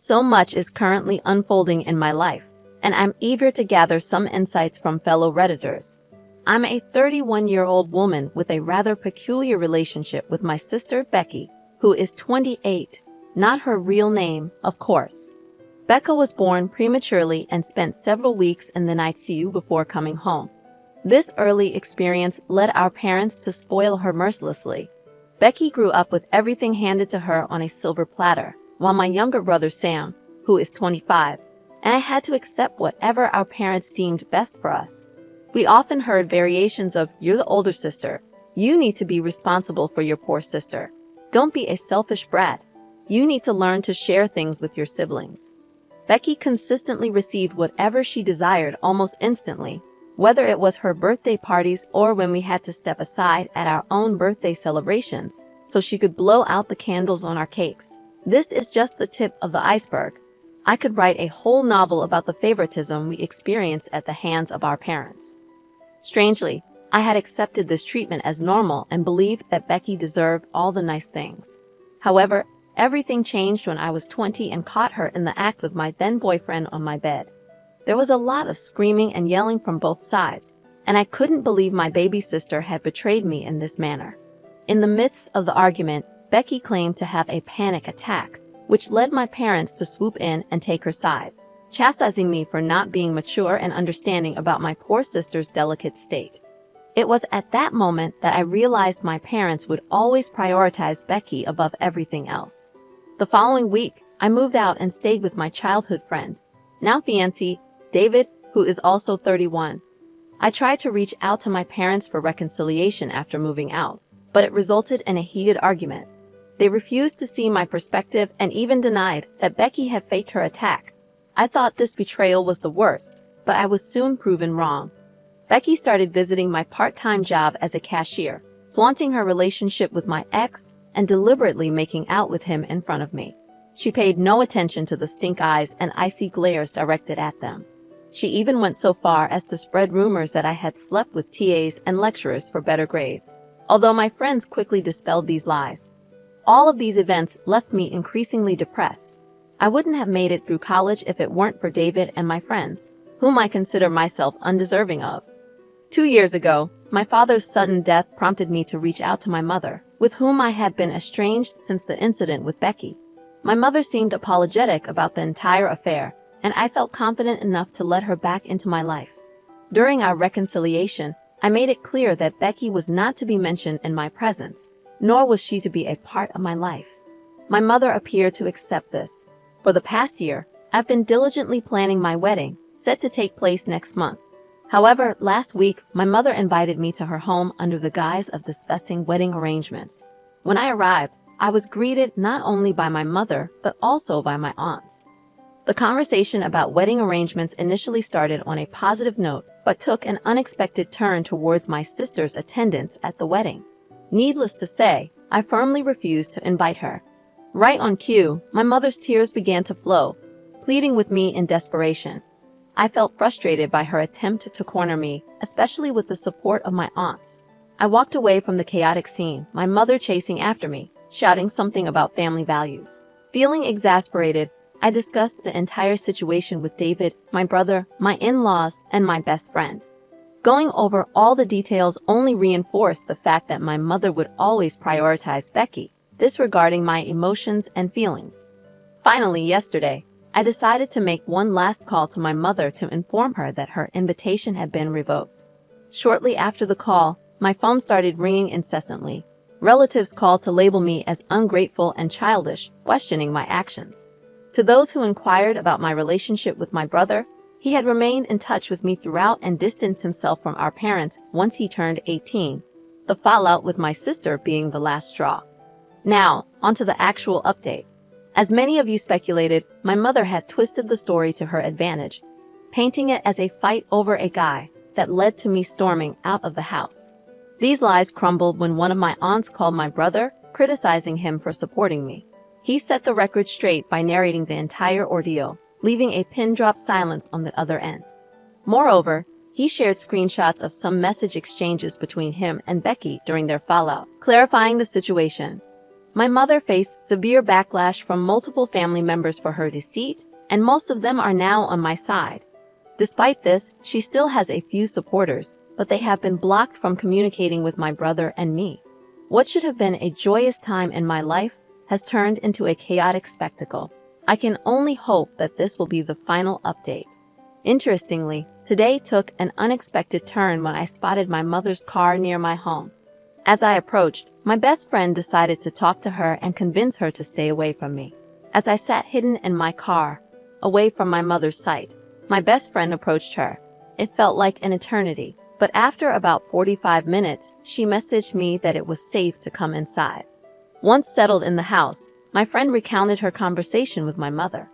So much is currently unfolding in my life, and I'm eager to gather some insights from fellow Redditors. I'm a 31-year-old woman with a rather peculiar relationship with my sister Becky, who is 28, not her real name, of course. Becca was born prematurely and spent several weeks in the ICU before coming home. This early experience led our parents to spoil her mercilessly. Becky grew up with everything handed to her on a silver platter, while my younger brother Sam, who is 25, and I had to accept whatever our parents deemed best for us. We often heard variations of, "You're the older sister. You need to be responsible for your poor sister. Don't be a selfish brat. You need to learn to share things with your siblings." Becky consistently received whatever she desired almost instantly, whether it was her birthday parties or when we had to step aside at our own birthday celebrations so she could blow out the candles on our cakes. This is just the tip of the iceberg. I could write a whole novel about the favoritism we experience at the hands of our parents. Strangely, I had accepted this treatment as normal and believed that Becky deserved all the nice things. However, everything changed when I was 20 and caught her in the act with my then-boyfriend on my bed. There was a lot of screaming and yelling from both sides, and I couldn't believe my baby sister had betrayed me in this manner. In the midst of the argument, Becky claimed to have a panic attack, which led my parents to swoop in and take her side, chastising me for not being mature and understanding about my poor sister's delicate state. It was at that moment that I realized my parents would always prioritize Becky above everything else. The following week, I moved out and stayed with my childhood friend, now fiancé, David, who is also 31. I tried to reach out to my parents for reconciliation after moving out, but it resulted in a heated argument. They refused to see my perspective and even denied that Becky had faked her attack. I thought this betrayal was the worst, but I was soon proven wrong. Becky started visiting my part-time job as a cashier, flaunting her relationship with my ex and deliberately making out with him in front of me. She paid no attention to the stink eyes and icy glares directed at them. She even went so far as to spread rumors that I had slept with TAs and lecturers for better grades, although my friends quickly dispelled these lies. All of these events left me increasingly depressed. I wouldn't have made it through college if it weren't for David and my friends, whom I consider myself undeserving of. 2 years ago, my father's sudden death prompted me to reach out to my mother, with whom I had been estranged since the incident with Becky. My mother seemed apologetic about the entire affair, and I felt confident enough to let her back into my life. During our reconciliation, I made it clear that Becky was not to be mentioned in my presence, nor was she to be a part of my life. My mother appeared to accept this. For the past year, I've been diligently planning my wedding, set to take place next month. However, last week, my mother invited me to her home under the guise of discussing wedding arrangements. When I arrived, I was greeted not only by my mother, but also by my aunts. The conversation about wedding arrangements initially started on a positive note, but took an unexpected turn towards my sister's attendance at the wedding. Needless to say, I firmly refused to invite her. Right on cue, my mother's tears began to flow, pleading with me in desperation. I felt frustrated by her attempt to corner me, especially with the support of my aunts. I walked away from the chaotic scene, my mother chasing after me, shouting something about family values. Feeling exasperated, I discussed the entire situation with David, my brother, my in-laws, and my best friend. Going over all the details only reinforced the fact that my mother would always prioritize Becky, disregarding my emotions and feelings. Finally, yesterday, I decided to make one last call to my mother to inform her that her invitation had been revoked. Shortly after the call, my phone started ringing incessantly. Relatives called to label me as ungrateful and childish, questioning my actions. To those who inquired about my relationship with my brother, he had remained in touch with me throughout and distanced himself from our parents once he turned 18, the fallout with my sister being the last straw. Now, onto the actual update. As many of you speculated, my mother had twisted the story to her advantage, painting it as a fight over a guy that led to me storming out of the house. These lies crumbled when one of my aunts called my brother, criticizing him for supporting me. He set the record straight by narrating the entire ordeal, leaving a pin-drop silence on the other end. Moreover, he shared screenshots of some message exchanges between him and Becky during their fallout, clarifying the situation. My mother faced severe backlash from multiple family members for her deceit, and most of them are now on my side. Despite this, she still has a few supporters, but they have been blocked from communicating with my brother and me. What should have been a joyous time in my life has turned into a chaotic spectacle. I can only hope that this will be the final update. Interestingly, today took an unexpected turn when I spotted my mother's car near my home. As I approached, my best friend decided to talk to her and convince her to stay away from me. As I sat hidden in my car, away from my mother's sight, my best friend approached her. It felt like an eternity, but after about 45 minutes, she messaged me that it was safe to come inside. Once settled in the house, my friend recounted her conversation with my mother.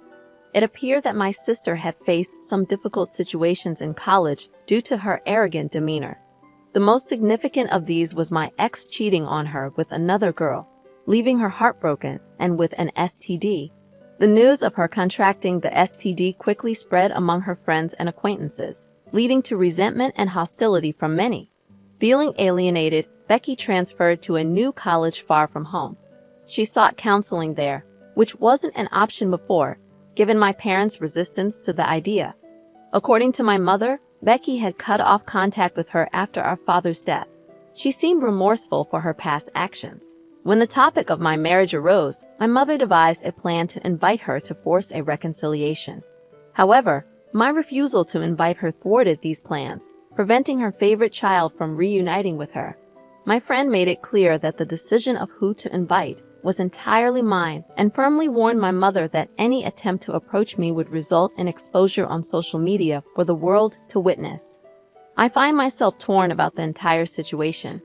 It appeared that my sister had faced some difficult situations in college due to her arrogant demeanor. The most significant of these was my ex cheating on her with another girl, leaving her heartbroken and with an STD. The news of her contracting the STD quickly spread among her friends and acquaintances, leading to resentment and hostility from many. Feeling alienated, Becky transferred to a new college far from home. She sought counseling there, which wasn't an option before, given my parents' resistance to the idea. According to my mother, Becky had cut off contact with her after our father's death. She seemed remorseful for her past actions. When the topic of my marriage arose, my mother devised a plan to invite her to force a reconciliation. However, my refusal to invite her thwarted these plans, preventing her favorite child from reuniting with her. My friend made it clear that the decision of who to invite was entirely mine and firmly warned my mother that any attempt to approach me would result in exposure on social media for the world to witness. I find myself torn about the entire situation.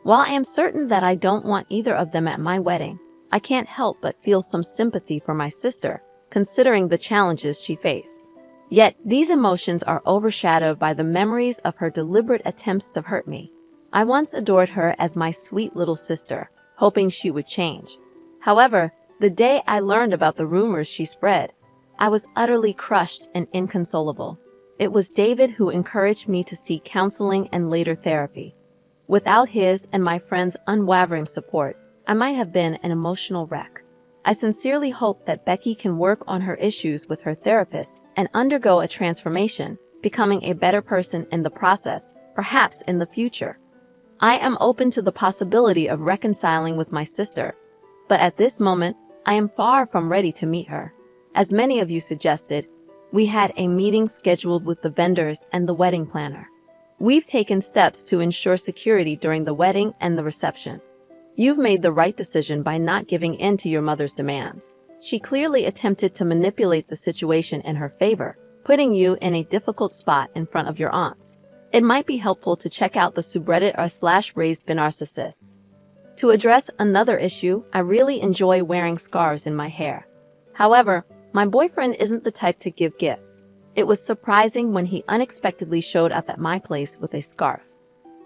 While I am certain that I don't want either of them at my wedding, I can't help but feel some sympathy for my sister, considering the challenges she faced. Yet, these emotions are overshadowed by the memories of her deliberate attempts to hurt me. I once adored her as my sweet little sister, hoping she would change. However, the day I learned about the rumors she spread, I was utterly crushed and inconsolable. It was David who encouraged me to seek counseling and later therapy. Without his and my friends' unwavering support, I might have been an emotional wreck. I sincerely hope that Becky can work on her issues with her therapist and undergo a transformation, becoming a better person in the process, perhaps in the future. I am open to the possibility of reconciling with my sister, but at this moment, I am far from ready to meet her. As many of you suggested, we had a meeting scheduled with the vendors and the wedding planner. We've taken steps to ensure security during the wedding and the reception. You've made the right decision by not giving in to your mother's demands. She clearly attempted to manipulate the situation in her favor, putting you in a difficult spot in front of your aunts. It might be helpful to check out the subreddit r/raised_narcissists. To address another issue, I really enjoy wearing scarves in my hair. However, my boyfriend isn't the type to give gifts. It was surprising when he unexpectedly showed up at my place with a scarf.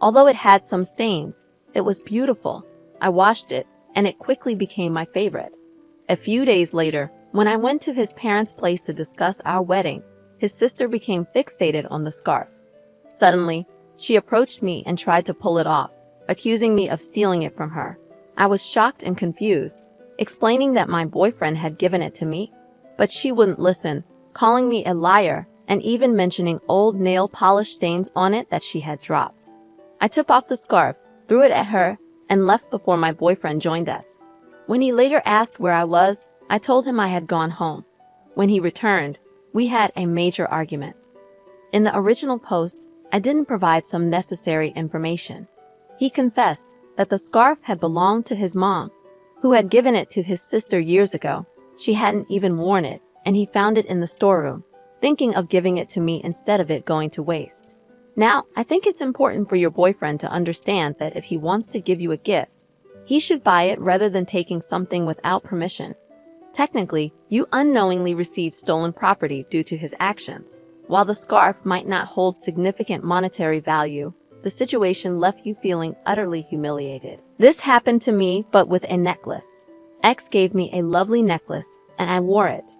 Although it had some stains, it was beautiful. I washed it, and it quickly became my favorite. A few days later, when I went to his parents' place to discuss our wedding, his sister became fixated on the scarf. Suddenly, she approached me and tried to pull it off, accusing me of stealing it from her. I was shocked and confused, explaining that my boyfriend had given it to me, but she wouldn't listen, calling me a liar and even mentioning old nail polish stains on it that she had dropped. I took off the scarf, threw it at her, and left before my boyfriend joined us. When he later asked where I was, I told him I had gone home. When he returned, we had a major argument. In the original post, I didn't provide some necessary information. He confessed that the scarf had belonged to his mom, who had given it to his sister years ago. She hadn't even worn it, and he found it in the storeroom, thinking of giving it to me instead of it going to waste. Now, I think it's important for your boyfriend to understand that if he wants to give you a gift, he should buy it rather than taking something without permission. Technically, you unknowingly received stolen property due to his actions. While the scarf might not hold significant monetary value, the situation left you feeling utterly humiliated. This happened to me, but with a necklace. X gave me a lovely necklace, and I wore it.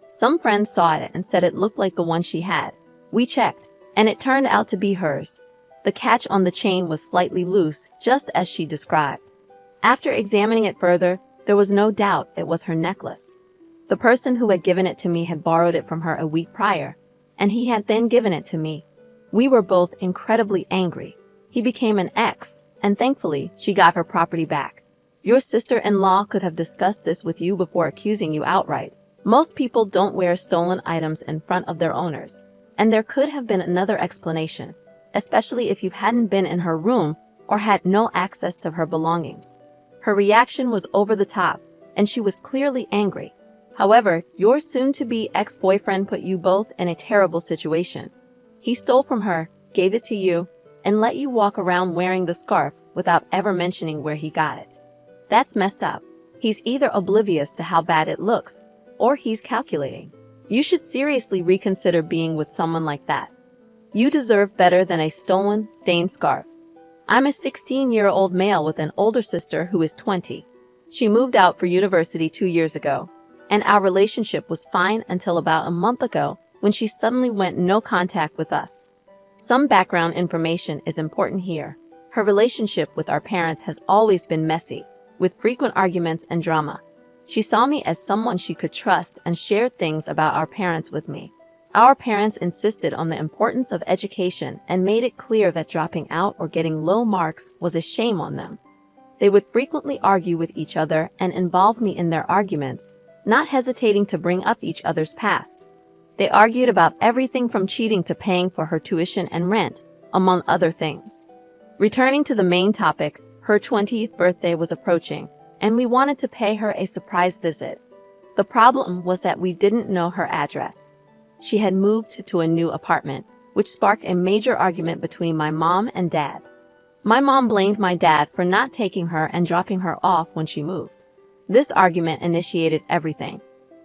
Some friends saw it and said it looked like the one she had. We checked, and it turned out to be hers. The catch on the chain was slightly loose, just as she described. After examining it further, There was no doubt it was her necklace. The person who had given it to me had borrowed it from her a week prior, and he had then given it to me. We were both incredibly angry. He became an ex, and thankfully, she got her property back. Your sister-in-law could have discussed this with you before accusing you outright. Most people don't wear stolen items in front of their owners, and there could have been another explanation, especially if you hadn't been in her room or had no access to her belongings. Her reaction was over the top, and she was clearly angry. However, your soon-to-be ex-boyfriend put you both in a terrible situation. He stole from her, gave it to you, and let you walk around wearing the scarf without ever mentioning where he got it. That's messed up. He's either oblivious to how bad it looks, or he's calculating. You should seriously reconsider being with someone like that. You deserve better than a stolen, stained scarf. I'm a 16-year-old male with an older sister who is 20. She moved out for university 2 years ago, and our relationship was fine until about a month ago when she suddenly went no contact with us. Some background information is important here. Her relationship with our parents has always been messy, with frequent arguments and drama. She saw me as someone she could trust and shared things about our parents with me. Our parents insisted on the importance of education and made it clear that dropping out or getting low marks was a shame on them. They would frequently argue with each other and involve me in their arguments, not hesitating to bring up each other's past. They argued about everything from cheating to paying for her tuition and rent, among other things. Returning to the main topic, her 20th birthday was approaching, and we wanted to pay her a surprise visit. The problem was that we didn't know her address. She had moved to a new apartment, which sparked a major argument between my mom and dad. My mom blamed my dad for not taking her and dropping her off when she moved. This argument initiated everything.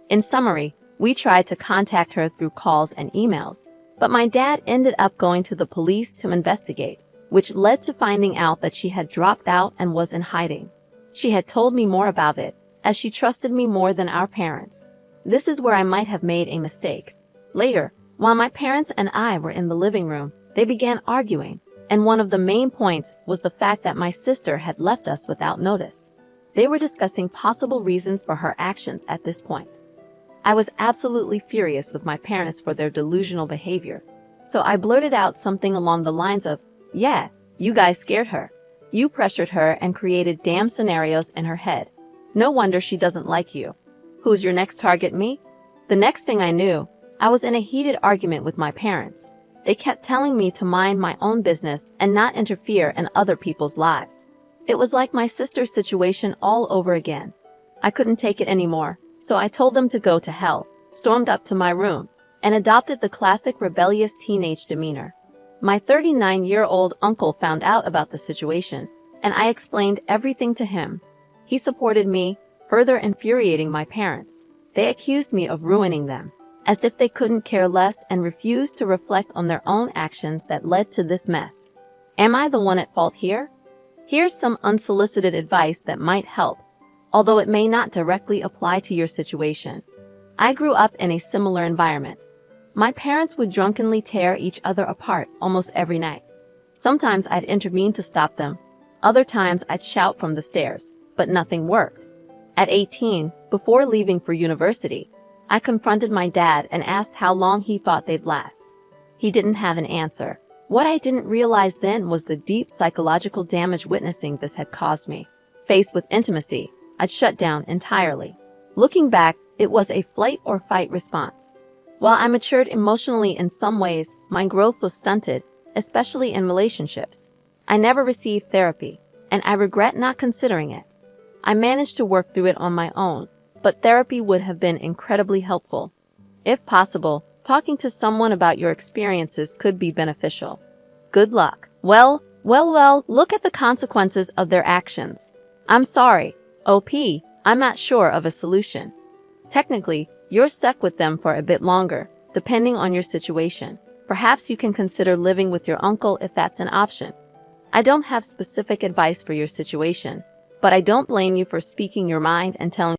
In summary, we tried to contact her through calls and emails, but my dad ended up going to the police to investigate, which led to finding out that she had dropped out and was in hiding. She had told me more about it, as she trusted me more than our parents. This is where I might have made a mistake. Later, while my parents and I were in the living room, they began arguing, and one of the main points was the fact that my sister had left us without notice. They were discussing possible reasons for her actions at this point. I was absolutely furious with my parents for their delusional behavior, so I blurted out something along the lines of, "Yeah, you guys scared her. You pressured her and created damn scenarios in her head. No wonder she doesn't like you. Who's your next target, me?" The next thing I knew, I was in a heated argument with my parents. They kept telling me to mind my own business and not interfere in other people's lives. It was like my sister's situation all over again. I couldn't take it anymore, so I told them to go to hell, stormed up to my room, and adopted the classic rebellious teenage demeanor. My 39-year-old uncle found out about the situation, and I explained everything to him. He supported me, further infuriating my parents. They accused me of ruining them, as if they couldn't care less, and refused to reflect on their own actions that led to this mess. Am I the one at fault here? Here's some unsolicited advice that might help, although it may not directly apply to your situation. I grew up in a similar environment. My parents would drunkenly tear each other apart almost every night. Sometimes I'd intervene to stop them. Other times I'd shout from the stairs, but nothing worked. At 18, before leaving for university, I confronted my dad and asked how long he thought they'd last. He didn't have an answer. What I didn't realize then was the deep psychological damage witnessing this had caused me. Faced with intimacy, I'd shut down entirely. Looking back, it was a flight or fight response. While I matured emotionally in some ways, my growth was stunted, especially in relationships. I never received therapy, and I regret not considering it. I managed to work through it on my own, but therapy would have been incredibly helpful. If possible, talking to someone about your experiences could be beneficial. Good luck. Well, look at the consequences of their actions. I'm sorry, OP, I'm not sure of a solution. Technically, you're stuck with them for a bit longer, depending on your situation. Perhaps you can consider living with your uncle if that's an option. I don't have specific advice for your situation, but I don't blame you for speaking your mind and telling